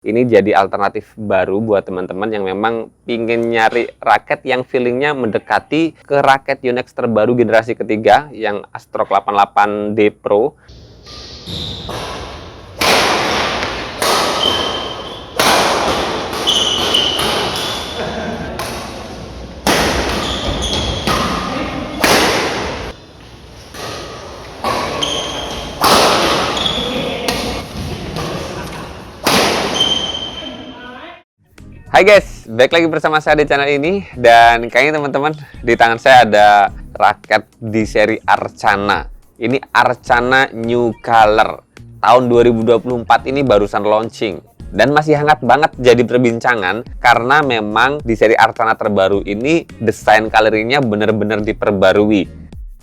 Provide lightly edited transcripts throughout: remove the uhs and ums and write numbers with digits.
Ini jadi alternatif baru buat teman-teman yang memang pingin nyari raket yang feelingnya mendekati ke raket Yonex terbaru generasi ketiga yang Astrok 88D Pro. Hai guys, balik lagi bersama saya di channel ini. Dan kayaknya teman-teman, di tangan saya ada raket di seri Arcana. Ini Arcana New Color tahun 2024, ini barusan launching dan masih hangat banget jadi perbincangan karena memang di seri Arcana terbaru ini desain coloringnya bener-bener diperbarui.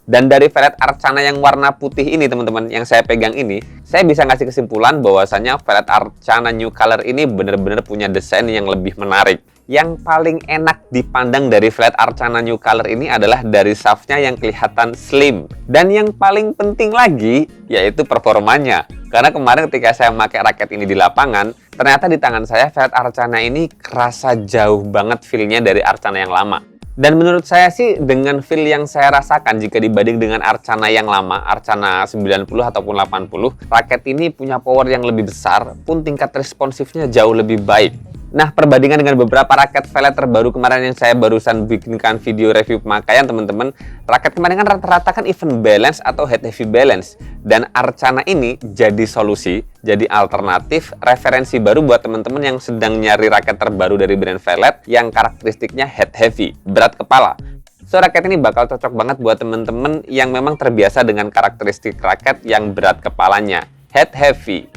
Dan dari velg Arcana yang warna putih ini teman-teman, yang saya pegang ini, saya bisa ngasih kesimpulan bahwasanya velg Arcana New Color ini benar-benar punya desain yang lebih menarik. Yang paling enak dipandang dari velg Arcana New Color ini adalah dari shaftnya yang kelihatan slim. Dan yang paling penting lagi, yaitu performanya. Karena kemarin ketika saya memakai raket ini di lapangan, ternyata di tangan saya velg Arcana ini kerasa jauh banget feel-nya dari Arcana yang lama. Dan menurut saya sih dengan feel yang saya rasakan jika dibanding dengan Arcana yang lama, Arcana 90 ataupun 80, raket ini punya power yang lebih besar, pun tingkat responsifnya jauh lebih baik. Nah, perbandingan dengan beberapa raket velg terbaru kemarin yang saya barusan bikinkan video review pemakaian teman-teman, raket kemarin kan rata-rata kan even balance atau head heavy balance. Dan Arcana ini jadi solusi, jadi alternatif, referensi baru buat teman-teman yang sedang nyari raket terbaru dari brand velg yang karakteristiknya head heavy, berat kepala. So, raket ini bakal cocok banget buat teman-teman yang memang terbiasa dengan karakteristik raket yang berat kepalanya, head heavy.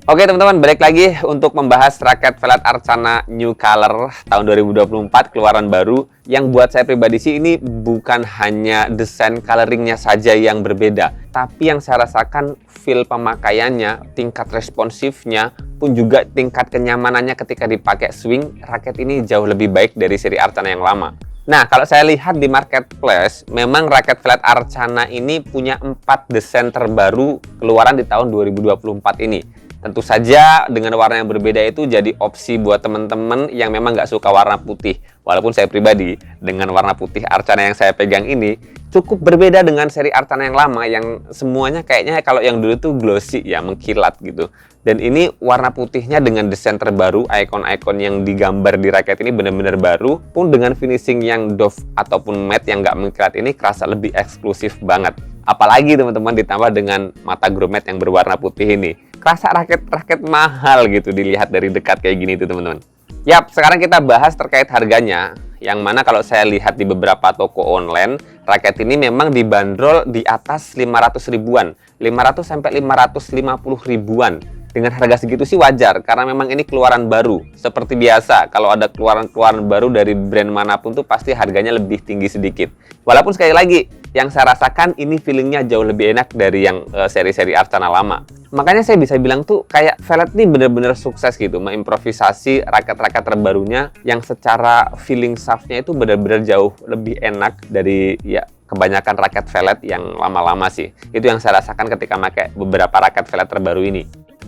Oke teman-teman, balik lagi untuk membahas raket velg Arcana New Color tahun 2024, keluaran baru. Yang buat saya pribadi sih ini bukan hanya desain coloringnya saja yang berbeda, tapi yang saya rasakan feel pemakaiannya, tingkat responsifnya, pun juga tingkat kenyamanannya ketika dipakai swing, raket ini jauh lebih baik dari seri Arcana yang lama. Nah, kalau saya lihat di marketplace, memang raket velg Arcana ini punya 4 desain terbaru keluaran di tahun 2024 ini. Tentu saja dengan warna yang berbeda itu jadi opsi buat teman-teman yang memang nggak suka warna putih. Walaupun saya pribadi dengan warna putih Arcana yang saya pegang ini cukup berbeda dengan seri Arcana yang lama yang semuanya kayaknya kalau yang dulu tuh glossy ya, mengkilat gitu. Dan ini warna putihnya dengan desain terbaru, ikon-ikon yang digambar di raket ini benar-benar baru, pun dengan finishing yang doff ataupun matte yang nggak mengkilat ini kerasa lebih eksklusif banget. Apalagi teman-teman ditambah dengan mata grommet yang berwarna putih ini. Kerasa raket mahal gitu dilihat dari dekat kayak gini tuh teman-teman. Yap, sekarang kita bahas terkait harganya. Yang mana kalau saya lihat di beberapa toko online, raket ini memang dibanderol di atas 500 ribuan. 500 sampai 550 ribuan. Dengan harga segitu sih wajar, karena memang ini keluaran baru. Seperti biasa, kalau ada keluaran-keluaran baru dari brand manapun tuh pasti harganya lebih tinggi sedikit. Walaupun sekali lagi, yang saya rasakan ini feelingnya jauh lebih enak dari yang seri-seri Arcana lama. Makanya saya bisa bilang tuh kayak velg ini bener-bener sukses gitu, mengimprovisasi raket-raket terbarunya yang secara feeling shaftnya itu bener-bener jauh lebih enak dari ya kebanyakan raket velg yang lama-lama sih. Itu yang saya rasakan ketika pakai beberapa raket velg terbaru ini.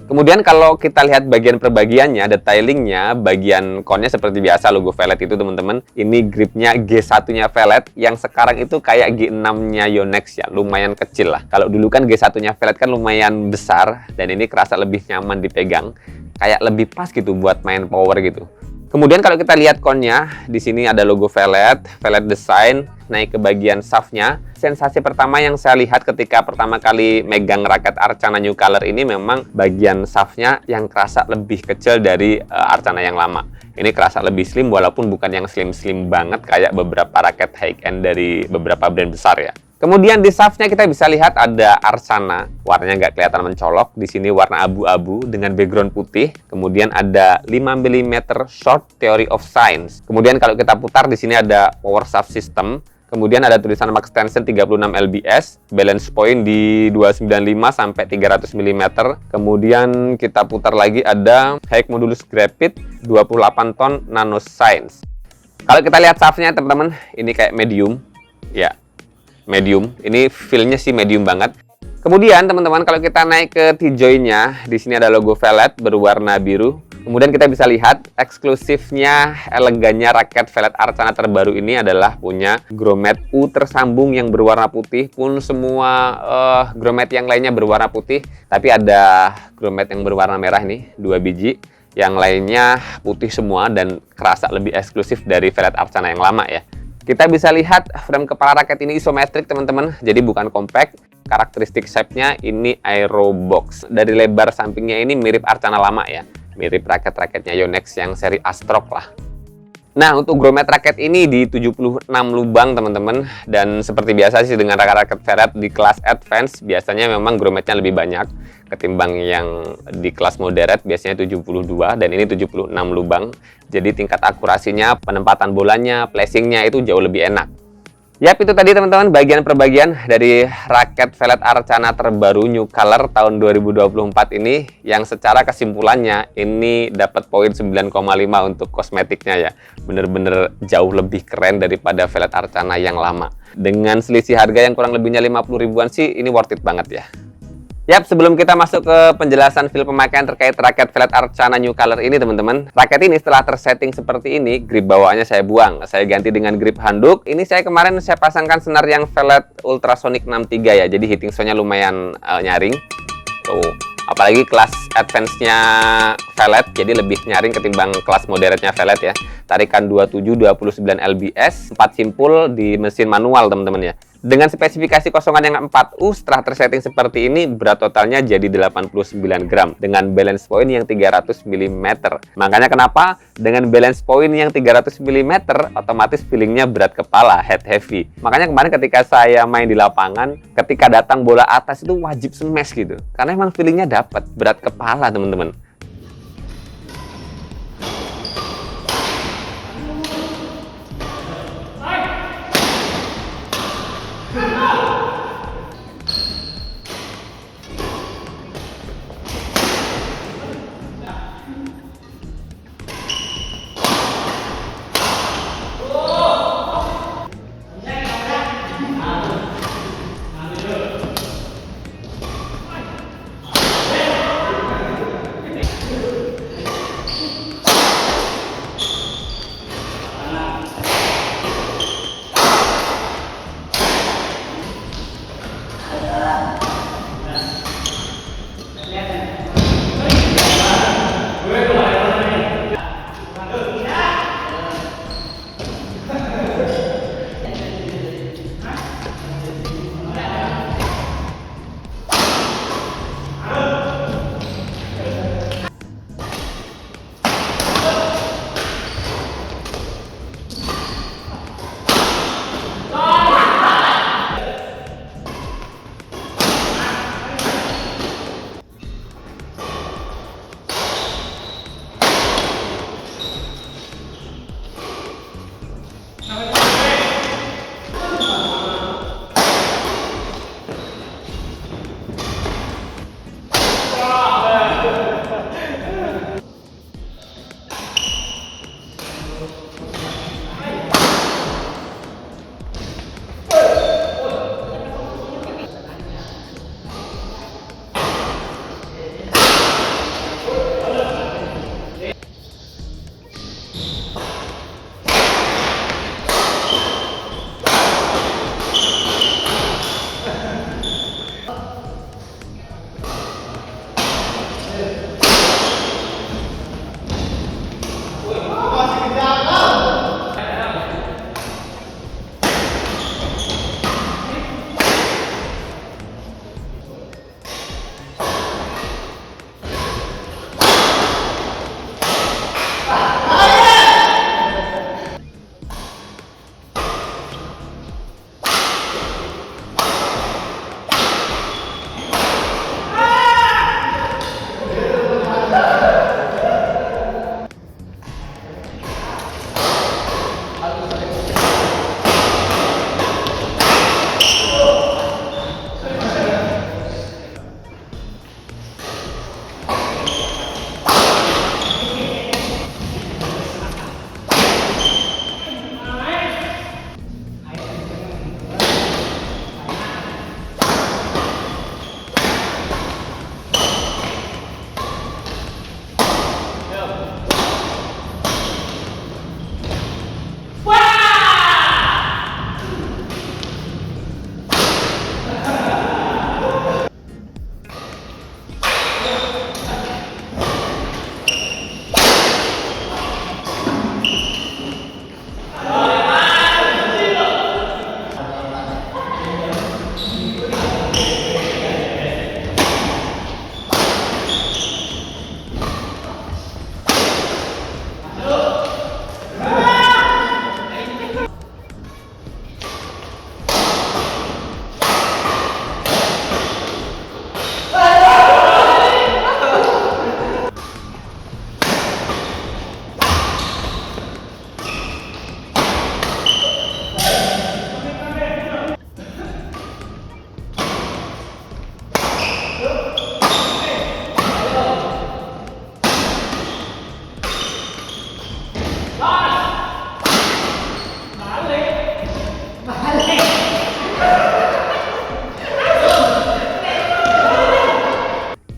Kemudian kalau kita lihat bagian perbagiannya, detailingnya, bagian konnya seperti biasa logo velg itu teman-teman. Ini gripnya G1-nya velg yang sekarang itu kayak G6-nya Yonex ya, lumayan kecil lah. Kalau dulu kan G1-nya velg kan lumayan besar dan ini kerasa lebih nyaman dipegang, kayak lebih pas gitu buat main power gitu. Kemudian kalau kita lihat konnya, di sini ada logo velg design, naik ke bagian shaftnya. Sensasi pertama yang saya lihat ketika pertama kali megang raket Arcana New Color ini memang bagian shaftnya yang kerasa lebih kecil dari Arcana yang lama. Ini kerasa lebih slim walaupun bukan yang slim-slim banget kayak beberapa raket high-end dari beberapa brand besar ya. Kemudian di shaftnya kita bisa lihat ada Arcana, warnanya nggak kelihatan mencolok. Di sini warna abu-abu dengan background putih. Kemudian ada 5 mm short theory of science. Kemudian kalau kita putar di sini ada power shaft system. Kemudian ada tulisan max tension 36 lbs, balance point di 295 sampai 300 mm. Kemudian kita putar lagi ada high modulus graphite 28 ton nano science. Kalau kita lihat shaftnya teman-teman, ini kayak medium, ya medium. Ini feel-nya sih medium banget. Kemudian teman-teman kalau kita naik ke T-joint-nya, di sini ada logo Velet berwarna biru. Kemudian kita bisa lihat eksklusifnya, elegannya raket Velet Arcana terbaru ini adalah punya grommet U tersambung yang berwarna putih. Pun semua grommet yang lainnya berwarna putih, tapi ada grommet yang berwarna merah nih, 2 biji. Yang lainnya putih semua dan kerasa lebih eksklusif dari Velet Arcana yang lama ya. Kita bisa lihat frame kepala raket ini isometrik teman-teman, jadi bukan compact. Karakteristik shape-nya ini aero box. Dari lebar sampingnya ini mirip Arcana lama ya, mirip raket-raketnya Yonex yang seri Astrok lah. Nah, untuk grommet raket ini di 76 lubang teman-teman, dan seperti biasa sih dengan raket-raket Velet di kelas advance biasanya memang grommetnya lebih banyak ketimbang yang di kelas moderate, biasanya 72 dan ini 76 lubang. Jadi tingkat akurasinya, penempatan bolanya, placingnya itu jauh lebih enak. Yap, itu tadi teman-teman bagian per bagian dari raket Velet Arcana terbaru New Color tahun 2024 ini, yang secara kesimpulannya ini dapat poin 9,5 untuk kosmetiknya ya. Bener-bener jauh lebih keren daripada Velet Arcana yang lama. Dengan selisih harga yang kurang lebihnya 50 ribuan sih, ini worth it banget ya. Yap, sebelum kita masuk ke penjelasan feel pemakaian terkait raket Velet Arcana New Color ini teman-teman. Raket ini setelah tersetting seperti ini, grip bawaannya saya buang. Saya ganti dengan grip handuk. Ini kemarin saya pasangkan senar yang Velet Ultrasonic 63 ya. Jadi hitting sound-nya lumayan nyaring. Tuh, apalagi kelas advance-nya Velet, jadi lebih nyaring ketimbang kelas moderate-nya Velet ya. Tarikan 27 29 lbs, 4 simpul di mesin manual teman-teman ya. Dengan spesifikasi kosongan yang 4U, setelah tersetting seperti ini, berat totalnya jadi 89 gram dengan balance point yang 300 mm. Makanya kenapa dengan balance point yang 300 mm, otomatis feelingnya berat kepala, head heavy. Makanya kemarin ketika saya main di lapangan, ketika datang bola atas itu wajib smash gitu. Karena emang feelingnya dapat, berat kepala teman-teman.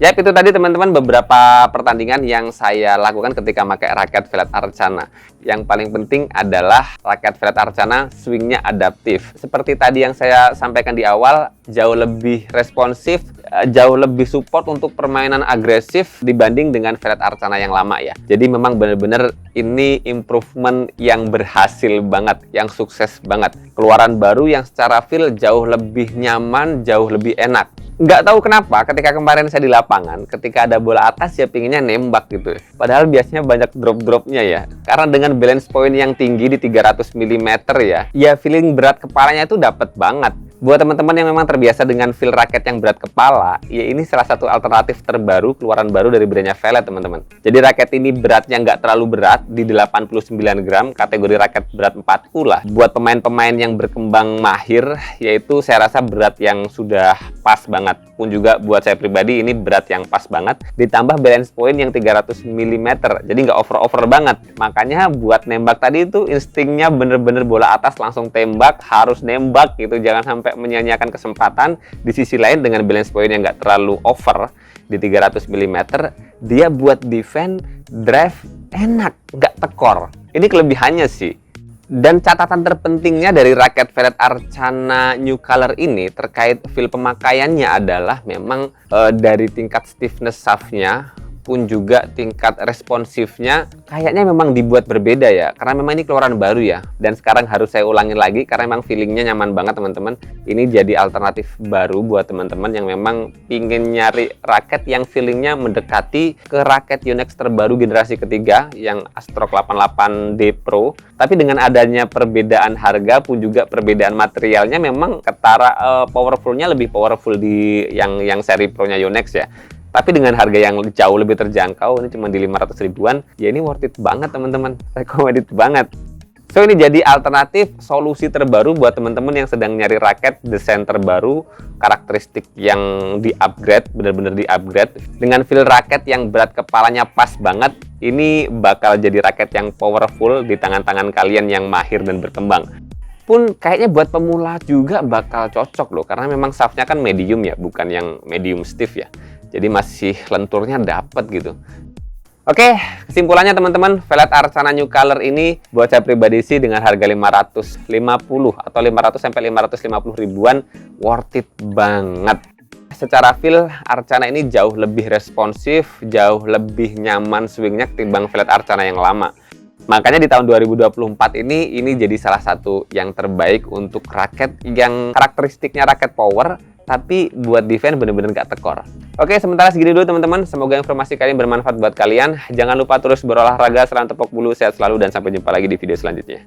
Ya, itu tadi teman-teman beberapa pertandingan yang saya lakukan ketika pakai raket Velat Arcana. Yang paling penting adalah raket Velat Arcana swingnya adaptif. Seperti tadi yang saya sampaikan di awal, jauh lebih responsif, jauh lebih support untuk permainan agresif dibanding dengan Velat Arcana yang lama ya. Jadi memang benar-benar ini improvement yang berhasil banget, yang sukses banget. Keluaran baru yang secara feel jauh lebih nyaman, jauh lebih enak. Nggak tahu kenapa ketika kemarin saya di lapangan, ketika ada bola atas ya pinginnya nembak gitu. Padahal biasanya banyak drop-dropnya ya. Karena dengan balance point yang tinggi di 300 mm ya feeling berat kepalanya itu dapat banget. Buat teman-teman yang memang terbiasa dengan feel raket yang berat kepala, ya ini salah satu alternatif terbaru, keluaran baru dari brandnya Velat teman-teman. Jadi raket ini beratnya nggak terlalu berat, di 89 gram, kategori raket berat 40 lah. Buat pemain-pemain yang berkembang mahir, yaitu saya rasa berat yang sudah pas banget. Pun juga buat saya pribadi ini berat yang pas banget, ditambah balance point yang 300 mm, jadi nggak over-over banget. Makanya buat nembak tadi itu instingnya bener-bener bola atas langsung tembak, harus nembak gitu, jangan sampai menyanyiakan kesempatan. Di sisi lain dengan balance point yang nggak terlalu over di 300 mm, dia buat defense, drive enak, nggak tekor. Ini kelebihannya sih. Dan catatan terpentingnya dari raket Velat Arcana New Color ini terkait feel pemakaiannya adalah memang dari tingkat stiffness shaftnya pun juga tingkat responsifnya kayaknya memang dibuat berbeda ya, karena memang ini keluaran baru ya. Dan sekarang harus saya ulangin lagi karena memang feelingnya nyaman banget teman-teman. Ini jadi alternatif baru buat teman-teman yang memang pingin nyari raket yang feelingnya mendekati ke raket Yonex terbaru generasi ketiga yang Astrok 88D Pro. Tapi dengan adanya perbedaan harga pun juga perbedaan materialnya, memang ketara powerfulnya lebih powerful di yang seri Pro-nya Yonex ya. Tapi dengan harga yang jauh lebih terjangkau, ini cuma di 500 ribuan, ya ini worth it banget teman-teman, recommended banget. So ini jadi alternatif solusi terbaru buat teman-teman yang sedang nyari raket desain terbaru, karakteristik yang di-upgrade, bener-bener di-upgrade, dengan feel raket yang berat kepalanya pas banget. Ini bakal jadi raket yang powerful di tangan-tangan kalian yang mahir dan berkembang. Pun kayaknya buat pemula juga bakal cocok loh, karena memang shaftnya kan medium ya, bukan yang medium stiff ya. Jadi masih lenturnya dapet gitu. Oke, kesimpulannya teman-teman, Velat Arcana New Color ini buat saya pribadi sih dengan harga 550 atau 500 sampai 550 ribuan worth it banget. Secara feel, Arcana ini jauh lebih responsif, jauh lebih nyaman swingnya ketimbang Velat Arcana yang lama. Makanya di tahun 2024 ini jadi salah satu yang terbaik untuk raket yang karakteristiknya raket power, tapi buat defense bener-bener gak tekor. Oke, sementara segini dulu teman-teman. Semoga informasi kalian bermanfaat buat kalian. Jangan lupa terus berolahraga, serang tepok bulu, sehat selalu, dan sampai jumpa lagi di video selanjutnya.